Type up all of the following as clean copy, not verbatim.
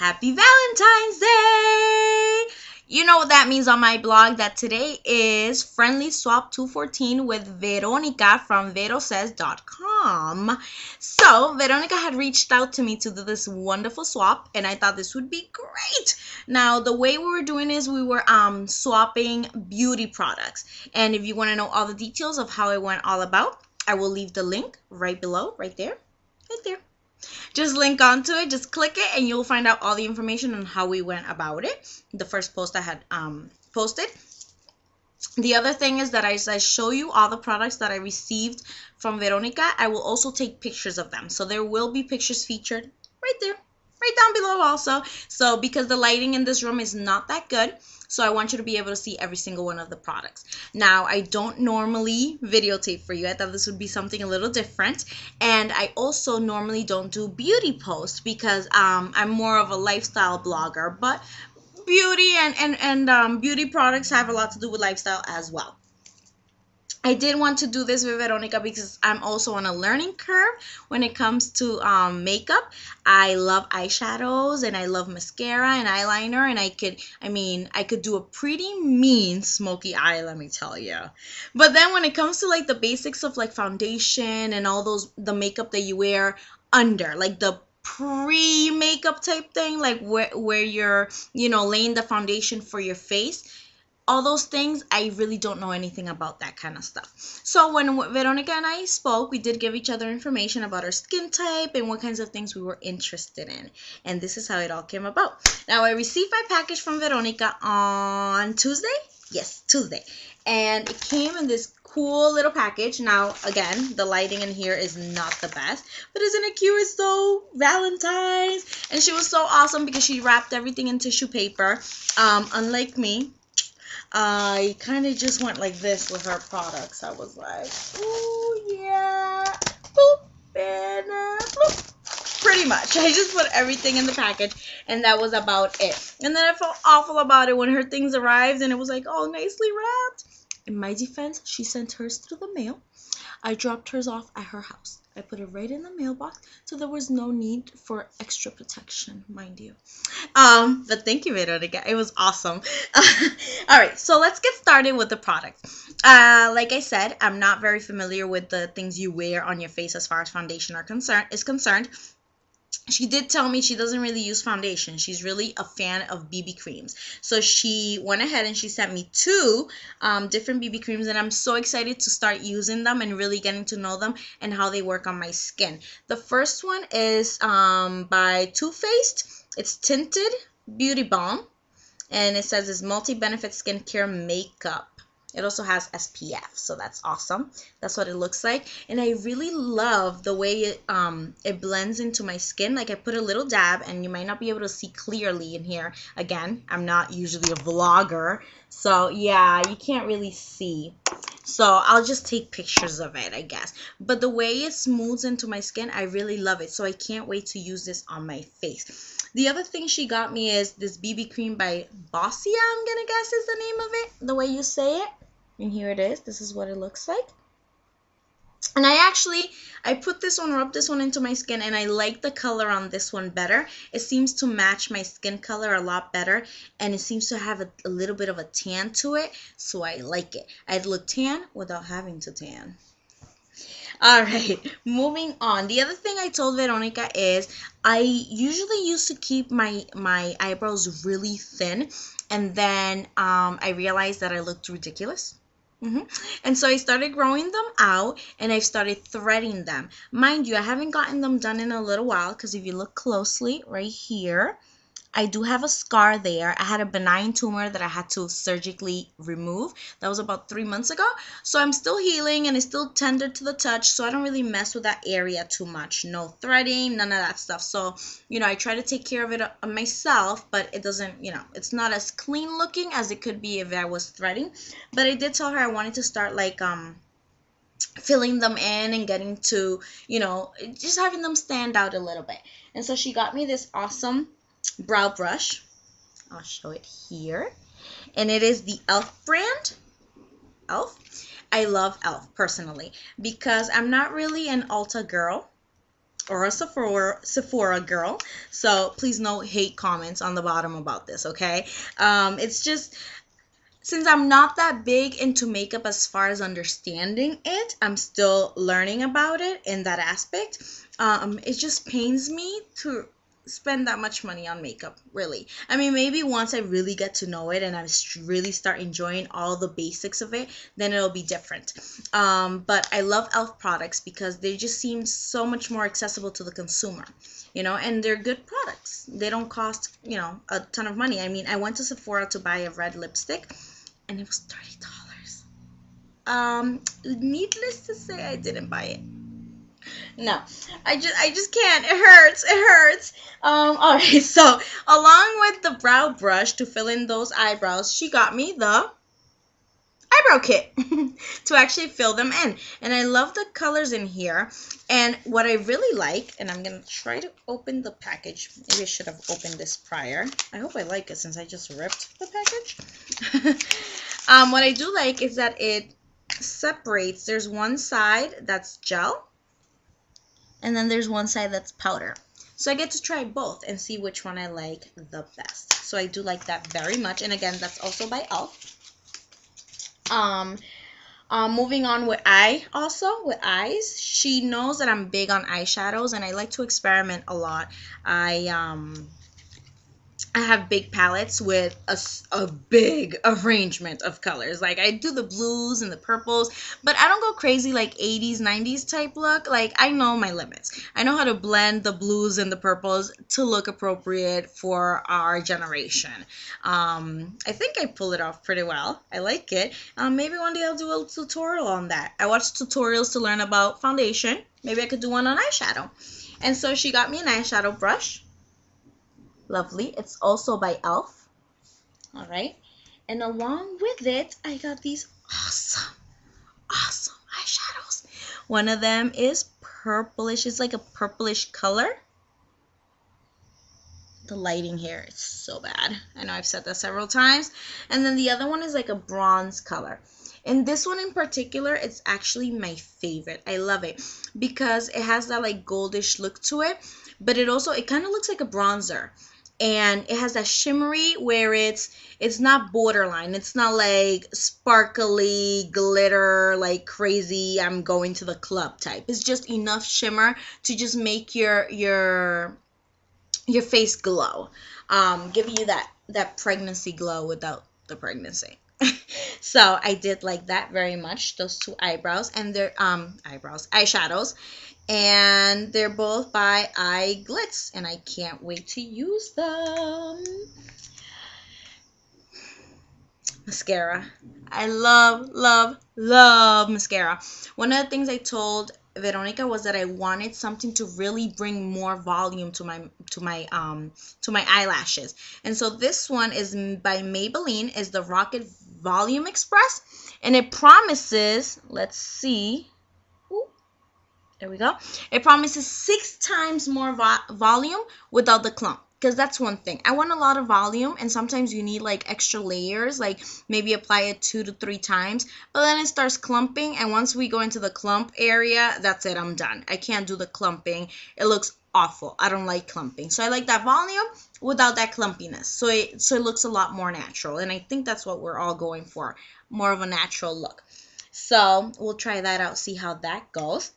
Happy Valentine's Day! You know what that means on my blog, that today is Friendly Swap 214 with Veronica from verosays.com. So, Veronica had reached out to me to do this wonderful swap, and I thought this would be great. Now, the way we were doing is we were swapping beauty products. And if you want to know all the details of how it went all about, I will leave the link right below, right there. Just link onto it, just click it, and you'll find out all the information on how we went about it. The first post I had posted. The other thing is that as I show you all the products that I received from Veronica, I will also take pictures of them. So there will be pictures featured right there, right down below also. So because the lighting in this room is not that good, so I want you to be able to see every single one of the products. Now, I don't normally videotape for you. I thought this would be something a little different. And I also normally don't do beauty posts because I'm more of a lifestyle blogger. But beauty and beauty products have a lot to do with lifestyle as well. I did want to do this with Veronica because I'm also on a learning curve when it comes to makeup. I love eyeshadows and I love mascara and eyeliner, and I could do a pretty mean smoky eye, let me tell you. But then when it comes to like the basics of like foundation and all the makeup that you wear under, like the pre-makeup type thing, like where you're, laying the foundation for your face, all those things, I really don't know anything about that kind of stuff. So when Veronica and I spoke, we did give each other information about our skin type and what kinds of things we were interested in. And this is how it all came about. Now, I received my package from Veronica on Tuesday. Yes, Tuesday. And it came in this cool little package. Now, again, the lighting in here is not the best, but isn't it cute? It's so Valentine's. And she was so awesome because she wrapped everything in tissue paper. Unlike me, I kind of just went like this with her products. I was like, oh yeah, boop, and boop. Pretty much. I just put everything in the package, and that was about it. And then I felt awful about it when her things arrived, and it was like, oh, nicely wrapped. In my defense, she sent hers through the mail. I dropped hers off at her house. I put it right in the mailbox, so there was no need for extra protection, mind you. But thank you, Veronica. It was awesome. All right, so let's get started with the product. Like I said, I'm not very familiar with the things you wear on your face as far as foundation is concerned. She did tell me she doesn't really use foundation. She's really a fan of BB creams. So she went ahead and she sent me two different BB creams, and I'm so excited to start using them and really getting to know them and how they work on my skin. The first one is by Too Faced. It's Tinted Beauty Balm, and it says it's multi-benefit skincare makeup. It also has SPF, so that's awesome. That's what it looks like. And I really love the way it blends into my skin. Like, I put a little dab, and you might not be able to see clearly in here. Again, I'm not usually a vlogger, so yeah, you can't really see. So I'll just take pictures of it, I guess. But the way it smooths into my skin, I really love it. So I can't wait to use this on my face. The other thing she got me is this BB cream by Bossia, I'm going to guess is the name of it, the way you say it. And here it is. This is what it looks like. And I put this one, rubbed this one into my skin, and I like the color on this one better. It seems to match my skin color a lot better, and it seems to have a little bit of a tan to it, so I like it. I'd look tan without having to tan. All right, moving on. The other thing I told Veronica is I usually used to keep my eyebrows really thin, and then I realized that I looked ridiculous. And so I started growing them out, and I've started threading them. Mind you, I haven't gotten them done in a little while, because if you look closely right here, I do have a scar there. I had a benign tumor that I had to surgically remove. That was about 3 months ago. So I'm still healing, and it's still tender to the touch, so I don't really mess with that area too much. No threading, none of that stuff. So, I try to take care of it myself, but it doesn't, it's not as clean looking as it could be if I was threading. But I did tell her I wanted to start like filling them in and getting to, just having them stand out a little bit. And so she got me this awesome brow brush. I'll show it here. And it is the e.l.f. brand. e.l.f. I love e.l.f. personally because I'm not really an Ulta girl. or a Sephora girl. So please no hate comments on the bottom about this, okay? It's just since I'm not that big into makeup as far as understanding it, I'm still learning about it in that aspect. It just pains me to spend that much money on makeup, really. I mean, maybe once I really get to know it and really start enjoying all the basics of it, then it'll be different. But I love e.l.f. products because they just seem so much more accessible to the consumer, and they're good products. They don't cost, a ton of money. I mean, I went to Sephora to buy a red lipstick and it was $30. Needless to say, I didn't buy it. No, I just can't. It hurts. It hurts. All right. So along with the brow brush to fill in those eyebrows, she got me the eyebrow kit to actually fill them in. And I love the colors in here. And what I really like, and I'm gonna try to open the package. Maybe I should have opened this prior. I hope I like it since I just ripped the package. What I do like is that it separates. There's one side that's gel, and then there's one side that's powder. So I get to try both and see which one I like the best. So I do like that very much. And again, that's also by e.l.f. Moving on with eyes. She knows that I'm big on eyeshadows and I like to experiment a lot. I have big palettes with a big arrangement of colors. Like I do the blues and the purples, but I don't go crazy like 80s, 90s type look. Like I know my limits. I know how to blend the blues and the purples to look appropriate for our generation. I think I pull it off pretty well. I like it. Maybe one day I'll do a tutorial on that. I watch tutorials to learn about foundation. Maybe I could do one on eyeshadow. And so she got me an eyeshadow brush. Lovely. It's also by e.l.f. All right. And along with it, I got these awesome eyeshadows. One of them is purplish. It's like a purplish color. The lighting here is so bad. I know I've said that several times. And then the other one is like a bronze color. And this one in particular, it's actually my favorite. I love it because it has that like goldish look to it, but it kind of looks like a bronzer. And it has that shimmery where it's not borderline. It's not like sparkly glitter like crazy I'm going to the club type. It's just enough shimmer to just make your face glow. Giving you that pregnancy glow without the pregnancy. So I did like that very much, those two eyebrows, and they're eyeshadows, and they're both by Eye Glitz, and I can't wait to use them. Mascara. I love mascara. One of the things I told Veronica was that I wanted something to really bring more volume to my eyelashes. And so this one is by Maybelline, is the Rocket Volume Express, and it promises, let's see. Ooh, there we go. It promises 6 times more volume without the clump. Because that's one thing. I want a lot of volume, and sometimes you need like extra layers, like maybe apply it 2 to 3 times, but then it starts clumping, and once we go into the clump area, that's it, I'm done. I can't do the clumping. It looks awful. I don't like clumping. So I like that volume without that clumpiness. So it looks a lot more natural, and I think that's what we're all going for, more of a natural look. So we'll try that out, see how that goes.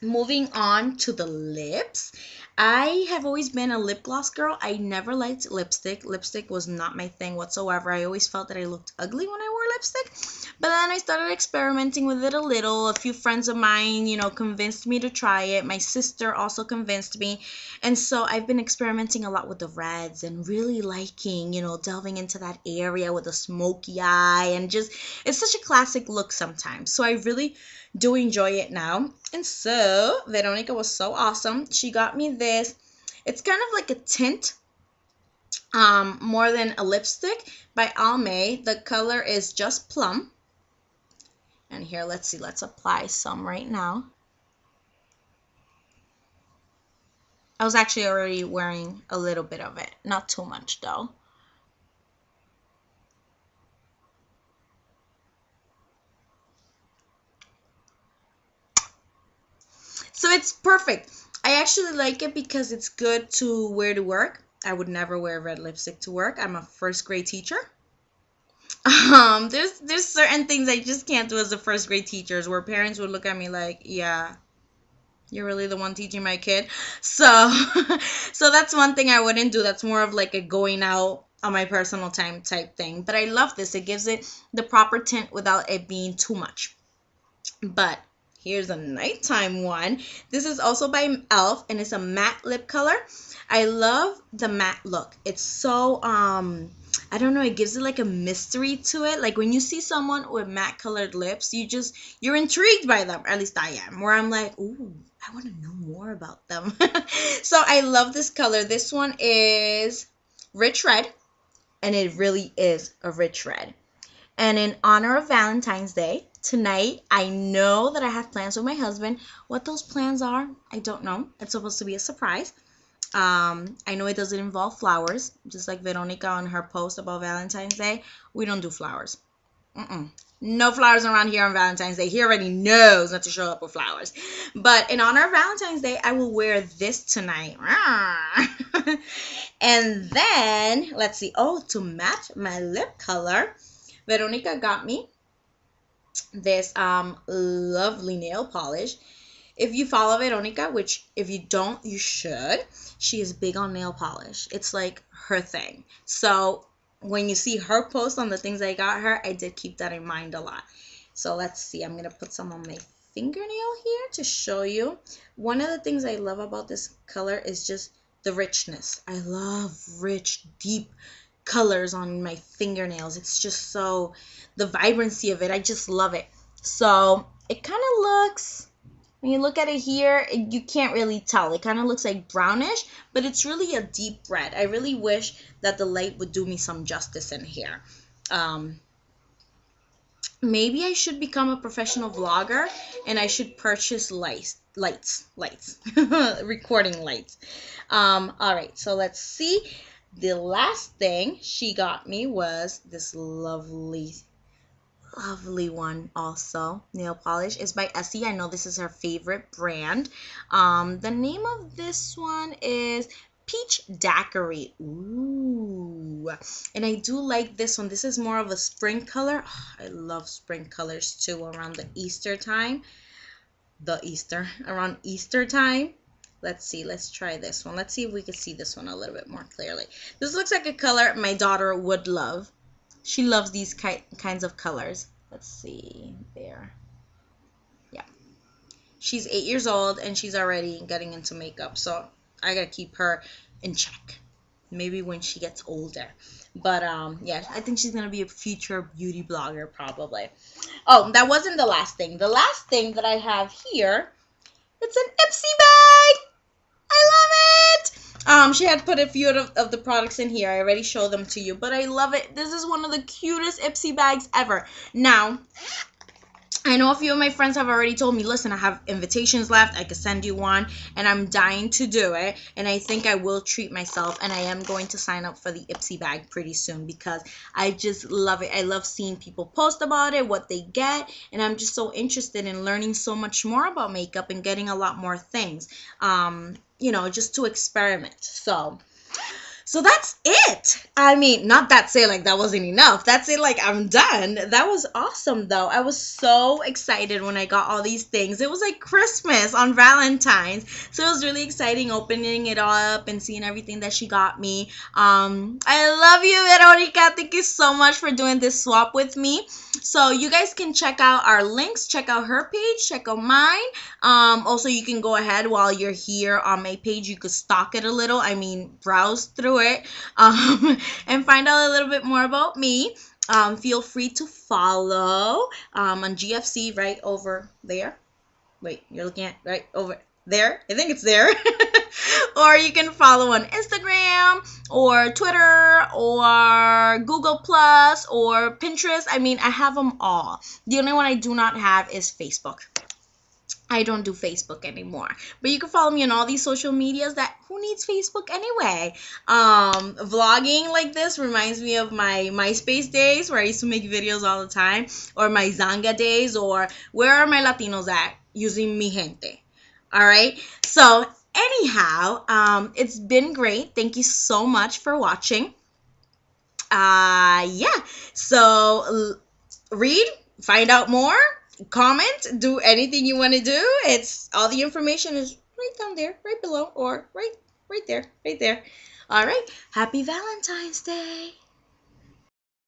Moving on to the lips. I have always been a lip gloss girl. I never liked lipstick. Lipstick was not my thing whatsoever. I always felt that I looked ugly when I wore lipstick. But then I started experimenting with it a little. A few friends of mine, convinced me to try it. My sister also convinced me. And so I've been experimenting a lot with the reds and really liking, delving into that area with a smoky eye. And just, it's such a classic look sometimes. So I really do enjoy it now. And so Veronica was so awesome. She got me this. It's kind of like a tint, more than a lipstick, by Almay. The color is Just Plum. And here, let's see, let's apply some right now. I was actually already wearing a little bit of it, not too much though. So it's perfect. I actually like it because it's good to wear to work. I would never wear red lipstick to work. I'm a first grade teacher. There's certain things I just can't do as a first grade teachers where parents would look at me like, yeah, you're really the one teaching my kid. So so that's one thing I wouldn't do. That's more of like a going out on my personal time type thing. But I love this. It gives it the proper tint without it being too much. But here's a nighttime one. This is also by e.l.f. and it's a matte lip color. I love the matte look. It's so I don't know, it gives it like a mystery to it. Like when you see someone with matte colored lips, you're intrigued by them. Or at least I am. Where I'm like, ooh, I want to know more about them. So I love this color. This one is rich red, and it really is a rich red. And in honor of Valentine's Day, tonight, I know that I have plans with my husband. What those plans are, I don't know. It's supposed to be a surprise. I know it doesn't involve flowers, just like Veronica on her post about Valentine's Day. We don't do flowers. No flowers around here on Valentine's Day. He already knows not to show up with flowers. But in honor of Valentine's Day, I will wear this tonight. And then, let's see. Oh, to match my lip color, Veronica got me this lovely nail polish. If you follow Veronica, which if you don't, you should, she is big on nail polish. It's like her thing. So when you see her post on the things I got her, I did keep that in mind a lot. So let's see. I'm going to put some on my fingernail here to show you. One of the things I love about this color is just the richness. I love rich, deep colors on my fingernails. It's just so, the vibrancy of it, I just love it. So it kind of looks, when you look at it here, you can't really tell. It kind of looks like brownish, but it's really a deep red. I really wish that the light would do me some justice in here. Maybe I should become a professional vlogger and I should purchase lights, recording lights. All right, so let's see. The last thing she got me was this lovely one also. Nail polish is by Essie. I know this is her favorite brand. The name of this one is Peach Daiquiri. Ooh. And I do like this one. This is more of a spring color. Oh, I love spring colors too around the Easter time. Around Easter time. Let's see. Let's try this one. Let's see if we can see this one a little bit more clearly. This looks like a color my daughter would love. She loves these kinds of colors. Let's see. There. Yeah. She's 8 years old and she's already getting into makeup. So I got to keep her in check. Maybe when she gets older. But yeah, I think she's going to be a future beauty blogger probably. Oh, that wasn't the last thing. The last thing that I have here, it's an Ipsy bag. I love it. She had put a few of the products in here. I already showed them to you, but I love it. This is one of the cutest Ipsy bags ever. Now, I know a few of my friends have already told me, listen, I have invitations left. I could send you one, and I'm dying to do it. And I think I will treat myself, and I am going to sign up for the Ipsy bag pretty soon because I just love it. I love seeing people post about it, what they get, and I'm just so interested in learning so much more about makeup and getting a lot more things, you know, just to experiment. So that's it. I mean, not that say like that wasn't enough. That's it, like I'm done. That was awesome though. I was so excited when I got all these things. It was like Christmas on Valentine's. So it was really exciting opening it up and seeing everything that she got me. I love you, Veronica. Thank you so much for doing this swap with me. So you guys can check out our links, check out her page, check out mine. Also, you can go ahead while you're here on my page. You could stalk it a little. I mean, browse through it and find out a little bit more about me. Feel free to follow on GFC right over there. Wait, you're looking at right over there? I think it's there. Or you can follow on Instagram or Twitter or Google Plus or Pinterest. I mean, I have them all. The only one I do not have is Facebook. I don't do Facebook anymore. But you can follow me on all these social medias that who needs Facebook anyway? Vlogging like this reminds me of my MySpace days where I used to make videos all the time, or my Zanga days, or where are my Latinos at? Using Mi Gente. All right. So Anyhow, it's been great. Thank you so much for watching. Yeah. So read, find out more, comment, do anything you want to do. It's all the information is right down there, right below, or right there, right there. All right. Happy Valentine's Day.